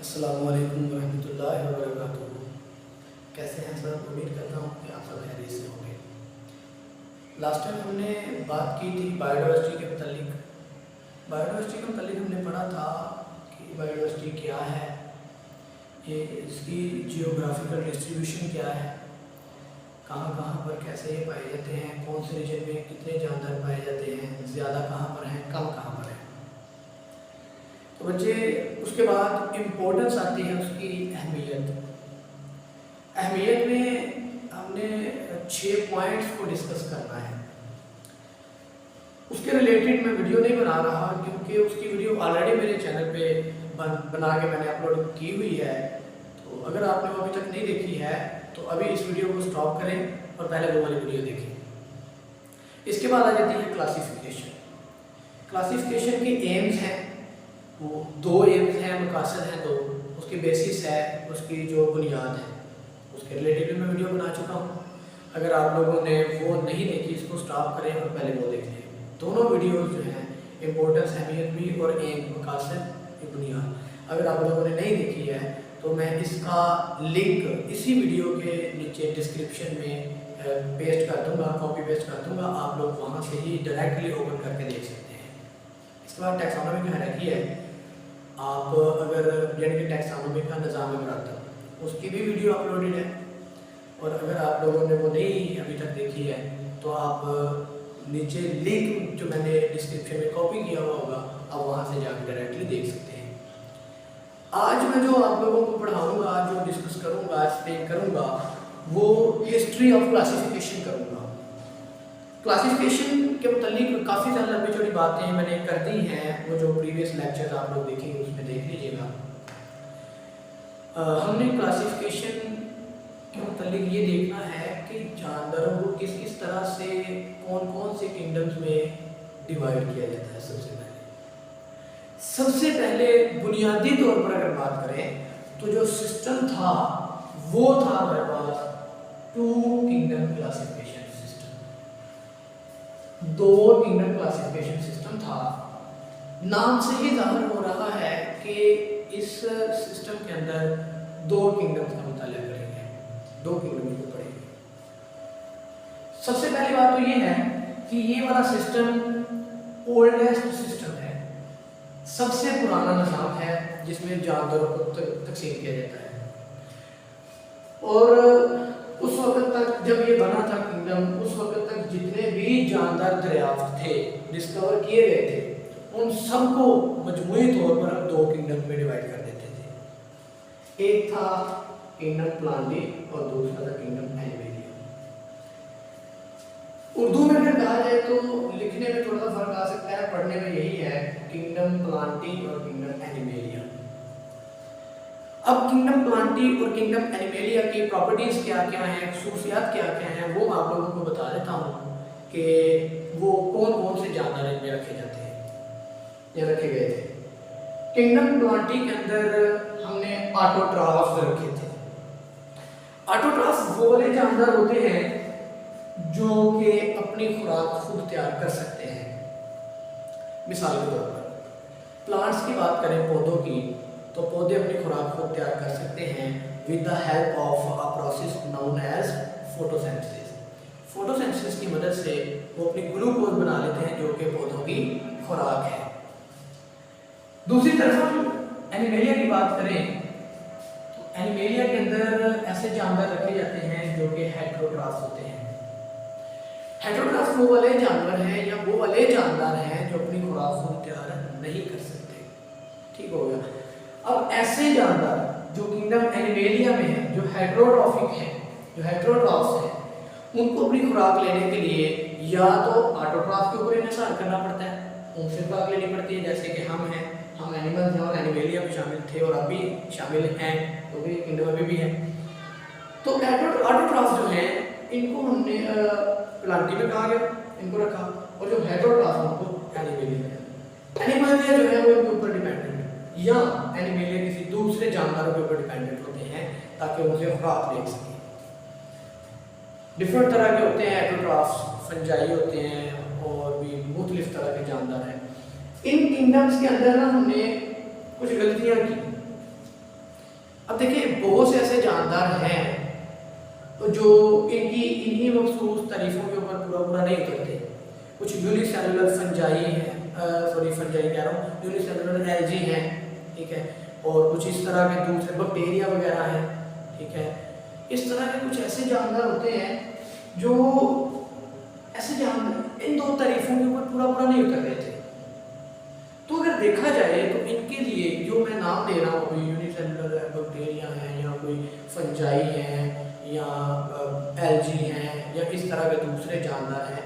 अस्सलामु अलैकुम वरहमतुल्लाहि वबरकातुहू। कैसे हैं सब? उम्मीद करता हूँ कि आप सब खैरियत से होंगे। लास्ट टाइम हमने बात की थी बायोडाइवर्सिटी के मतलब। बायोडाइवर्सिटी के मतलब हमने पढ़ा था कि बायोडाइवर्सिटी क्या है, ये इसकी जियोग्राफिकल डिस्ट्रीब्यूशन क्या है, कहाँ कहाँ पर कैसे ये पाए जाते हैं, कौन से रीजन में कितने जानवर पाए जाते हैं, ज़्यादा कहाँ पर हैं, कम कहाँ पर हैं। तो बच्चे उसके बाद इम्पोर्टेंस आती है उसकी अहमियत। अहमियत में हमने 6 पॉइंट्स को डिस्कस करना है। उसके रिलेटेड मैं वीडियो नहीं बना रहा क्योंकि उसकी वीडियो ऑलरेडी मेरे चैनल पे बना के मैंने अपलोड की हुई है। तो अगर आपने वो अभी तक नहीं देखी है तो अभी इस वीडियो को स्टॉप करें और पहले वो वाली वीडियो देखें। इसके बाद आ जाती है क्लासिफिकेशन। क्लासिफिकेशन के एम्स हैं, वो 2 एम्स हैं, मकासद हैं 2। उसकी बेसिस है, उसकी जो बुनियाद है, उसके रिलेटेड मैं वीडियो बना चुका हूँ। अगर आप लोगों ने वो नहीं देखी इसको स्टॉप करें और पहले वो देख लें। दोनों वीडियोस जो हैं इम्पोर्टेंस, अहमियत भी और एम, मकासद, बुनियाद, अगर आप लोगों ने नहीं देखी है तो मैं इसका लिंक इसी वीडियो के नीचे डिस्क्रिप्शन में पेस्ट कर दूँगा, कॉपी पेस्ट कर दूँगा। आप लोग वहाँ से ही डायरेक्टली ओपन करके देख सकते हैं। इसके बाद टैक्सोनॉमी की हायरार्की है। आप अगर यानी कि टैक्सोनॉमी का निज़ाम मुरतब, उसकी भी वीडियो अपलोडेड है। और अगर आप लोगों ने वो नहीं अभी तक देखी है तो आप नीचे लिंक जो मैंने डिस्क्रिप्शन में कॉपी किया हुआ होगा, आप वहाँ से जाकर डायरेक्टली देख सकते हैं। आज मैं जो आप लोगों को पढ़ाऊँगा, जो डिस्कस करूँगा, एक्सप्लेन करूँगा, वो हिस्ट्री ऑफ क्लासिफिकेशन करूँगा। क्लासिफिकेशन के मतलब काफ़ी ज़्यादा लंबी चौड़ी बातें मैंने कर दी हैं। वो जो प्रीवियस लेक्चर आप लोग देखेंगे उसमें देख लीजिएगा। हमने क्लासिफिकेशन के मतलब ये देखना है कि जानवरों को किस किस तरह से कौन कौन से किंगडम्स में डिवाइड किया जाता है। सबसे पहले बुनियादी तौर पर अगर बात करें तो जो सिस्टम था वो था हमारे पास 2 kingdom classification system. 2 kingdom classification system था। नाम से ही जाहिर हो रहा है कि इस सिस्टम के अंदर 2 किंगडम्स का मुताला करेंगे, 2 किंगडम को पढ़ेंगे। सबसे पहली बात तो ये है कि ये वाला सिस्टम ओल्डेस्ट सिस्टम है, सबसे पुराना निज़ाम है जिसमें जानवरों को तकसीम किया जाता है। और उस वक्त तक जब ये बना था किंगडम, उस वक्त तक जितने भी जानवर दरियाफ्त थे, डिस्कवर किए गए थे, उन सबको मजमूई तौर पर हम 2 किंगडम में डिवाइड कर देते थे। एक था किंगडम प्लांटी और दूसरा था किंगडम एनिमेलिया। उर्दू में अगर कहा जाए तो लिखने में थोड़ा सा फर्क आ सकता है, पढ़ने में यही है, किंगडम प्लांटी और किंगडम एनिमेलिया। अब किंगडम प्लांटी और किंगडम एनिमेलिया की प्रॉपर्टीज क्या क्या हैं, खसूसियात क्या क्या हैं, वो मैं आप लोगों को बता देता हूँ कि वो कौन कौन से जानवर इनमें रखे जाते हैं या रखे गए थे। किंगडम प्लांटी के अंदर हमने ऑटोट्रॉफ्स रखे थे। ऑटोट्रॉफ्स वो वाले जानवर होते हैं जो कि अपनी खुराक खुद तैयार कर सकते हैं। मिसाल के तौर पर प्लांट्स की बात करें, पौधों की, तो पौधे अपनी खुराक खुद तैयार कर सकते हैं with the help of a process known as photosynthesis. Photosynthesis की मदद से वो अपनी ग्लूकोज बना लेते हैं जो कि पौधों की खुराक है। दूसरी तरफ हम एनिमेलिया की बात करें तो एनिमेलिया के अंदर ऐसे जानवर रखे जाते हैं जो कि हेटेरोट्रॉफ्स होते हैं। हेटेरोट्रॉफ्स वो वाले जानवर हैं या वो वाले जानवर हैं जो अपनी खुराक खुद तैयार नहीं कर सकते। ठीक हो गया। अब ऐसे जानवर जो किंगडम एनिमेलिया में हैं, जो हेटेरोट्रॉफिक हैं, जो हेटेरोट्रॉफ्स हैं, उनको अपनी खुराक लेने के लिए या तो ऑटोट्रॉफ के ऊपर इन्हें करना पड़ता है, उनसे खुराक लेनी पड़ती है। जैसे कि हम हैं, हम एनिमल्स हैं और एनिमेलिया में शामिल थे और अभी शामिल हैं, तो भी किंगडम अभी भी है। तो ऑटोट्रॉफ्स जो हैं इनको हमने प्लांटी में कहा गया, इनको रखा, और जो हेटेरोट्रॉफ्स उनको एनिमेलिया में। एनिमेलिया जो है वो इनके ऊपर डिपेंडेंट या एनिमेलिया किसी दूसरे जानवरों के ऊपर डिपेंडेंट होते हैं ताकि उनसे खुराक ले सकें। डिफरेंट तरह के होते हैं हेटेरोट्रॉफ्स, फंजाई होते हैं और भी मुख्तलिफ तरह के जानवर हैं। इन किंगडम्स के अंदर ना हमने कुछ गलतियां की। अब देखिए बहुत से ऐसे जानदार हैं तो जो इनकी इन्हीं मखसूस तारीफों के ऊपर पूरा पूरा नहीं उतरते। कुछ यूनिसेलुलर फंजाई हैं, फंजाई कह रहा हूँ, यूनिसेलुलर एल्जी हैं, ठीक है, और कुछ इस तरह के दूसरे बैक्टीरिया वगैरह हैं, ठीक है। इस तरह के कुछ ऐसे जानदार होते हैं जो ऐसे जानदार इन दो तारीफों के ऊपर पूरा पूरा नहीं उतर रहे थे। तो अगर देखा जाए तो इनके लिए जो मैं नाम दे रहा हूँ, कोई यूनिसेलुलर बैक्टीरिया हैं या कोई फंजाई हैं या एल्जी हैं या इस तरह के दूसरे जानदार हैं,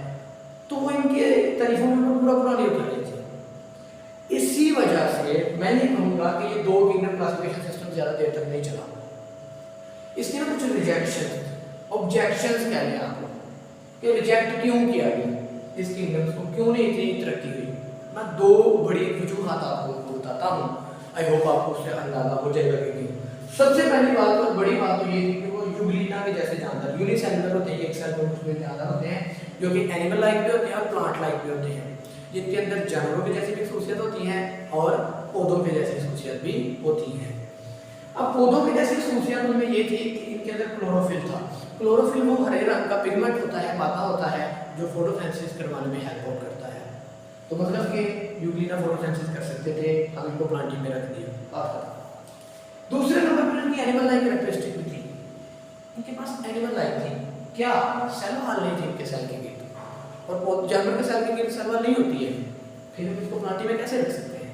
तो वो इनके तारीफों के ऊपर पूरा पूरा नहीं उतर रहे थे। इसी वजह से मैं नहीं कहूँगा कि ये दो किंगडम क्लासिफिकेशन सिस्टम ज़्यादा देर तक नहीं चला। इसके ना कुछ रिजेक्शन ऑब्जेक्शंस कह लें आप लोग कि रिजेक्ट क्यों किया गया, इस किंगडम्स को क्यों नहीं इतनी तरक्की हुई। मैं दो बड़ी वजूहात आपको बताता हूँ, आई होप आपको उससे अंदाजा हो जाएगा कि सबसे पहली बात और बड़ी बात तो ये थी कि वो यूग्लिना के जैसे जानदार यूनिसेलुलर होते हैं, एक सेल में जानदार होते हैं जो कि एनिमल लाइक भी होते हैं और प्लांट लाइक भी होते हैं, जिनके अंदर जानवरों की जैसी भी खसूसियत होती हैं और पौधों की जैसी खसूसियत भी होती हैं। अब पौधों की जैसी खसूसियत उनमें ये थी कि इनके अंदर क्लोरोफिल था। क्लोरोफिल वो हरे रंग का पिगमेंट होता है, मादा होता है, जो फोटोसिंथेसिस करवाने में हेल्प करता है। तो मतलब कि यूग्लिना फोटोसिंथेसिस कर सकते थे, हम इनको प्लांटिंग में रख दिया। दूसरे नंबर पर इनकी एनिमल लाइक कैरेक्टरिस्टिक भी थी, इनके पास एनिमल लाइक थी। क्या सेल वाल नहीं थी इनके सेल के गिर्द, और जानवर के सेल के गिर्द सेल वाल नहीं होती है, फिर हम इसको प्लांटिंग में कैसे रख सकते हैं?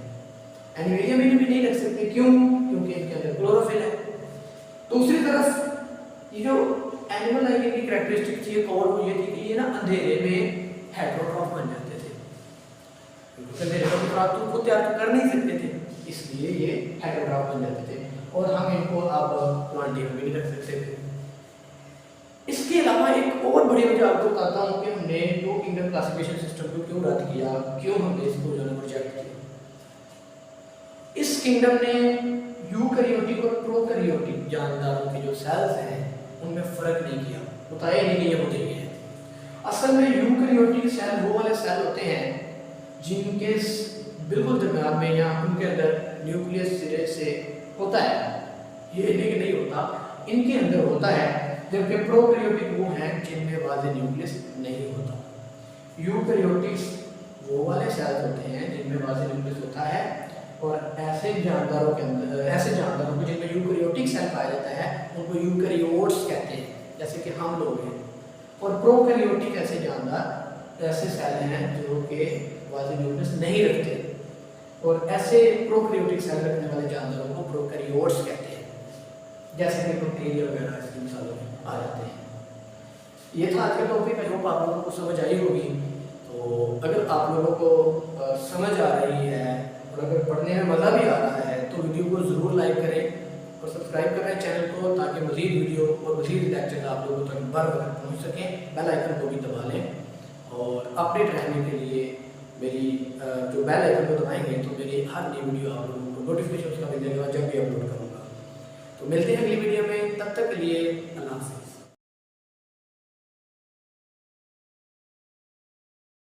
एनिमेलिया में भी नहीं रख सकते। क्यों? क्योंकि इनके अंदर क्लोरोफिल है। दूसरी तरफ ये जो एनिमल लाइक की कैरेक्टरिस्टिक थी एक और वो ये थी कि ये ना अंधेरे में हेटेरोट्रॉफ बन जाते थे, क्योंकि अंधेरे में खुराक तो खुद तैयार कर नहीं सकते थे, इसलिए ये हेटेरोट्रॉफ बन जाते थे और हम इनको अब प्लांटिंग में नहीं रख सकते थे। इसके अलावा एक और बड़ी वजह आपको बताता हूँ कि हमने दो किंगडम क्लासिफिकेशन सिस्टम को क्यों रद्द किया, क्यों हमने इसको जो है रिजेक्ट किया। इस किंगडम ने यूकैरियोटिक और प्रोकैरियोटिक जानदारों के जो सेल्स हैं उनमें फर्क नहीं किया, बताया नहीं कि ये होते ही हैं। असल में यूकैरियोटिक सेल वो वाले सेल होते हैं जिनके बिल्कुल दरमियान में या उनके अंदर न्यूक्लियस सिरे से होता है, ये नहीं होता, इनके अंदर होता है, जबकि प्रोकैरियोटिक वो हैं जिनमें वाज़े न्यूक्लियस नहीं होता। यूकैरियोटिक्स वो वाले सेल्स होते हैं जिनमें वाज़े न्यूक्लियस होता है, और ऐसे जानदारों के अंदर, ऐसे जानदारों को जिनमें यूकैरियोटिक सेल पाया जाता है उनको यूकैरियोट्स कहते हैं, जैसे कि हम लोग हैं। और प्रोकैरियोटिक ऐसे जानदार ऐसे सेल हैं जो कि वाज़े न्यूक्लियस नहीं रखते, और ऐसे प्रोकैरियोटिक सेल रखने वाले जानदारों को प्रोकैरियोट्स कहते हैं, जैसे कि बैक्टीरिया वगैरह इसकी मिसालों में आ जाते हैं। ये था आज का टॉपिक, आई होप आप लोगों को समझ आई होगी। तो अगर आप लोगों को समझ आ रही है और अगर पढ़ने में मज़ा भी आ रहा है तो वीडियो को ज़रूर लाइक करें और सब्सक्राइब करें चैनल को, ताकि मज़ीद वीडियो और मज़ीद लेक्चर आप लोगों तक बर वक्त पहुँच सकें। बेल आइकन को भी दबा लें, और अपडेट रहने के लिए मेरी जो बेल आइकन को दबाएंगे तो मेरी हर नई वीडियो आप लोगों को नोटिफिकेशन उसका मिल जाएगा जब भी अपलोड करूँगा। तो मिलते हैं अगली वीडियो में, तब तक के लिए अल्लाह हाफ़िज़।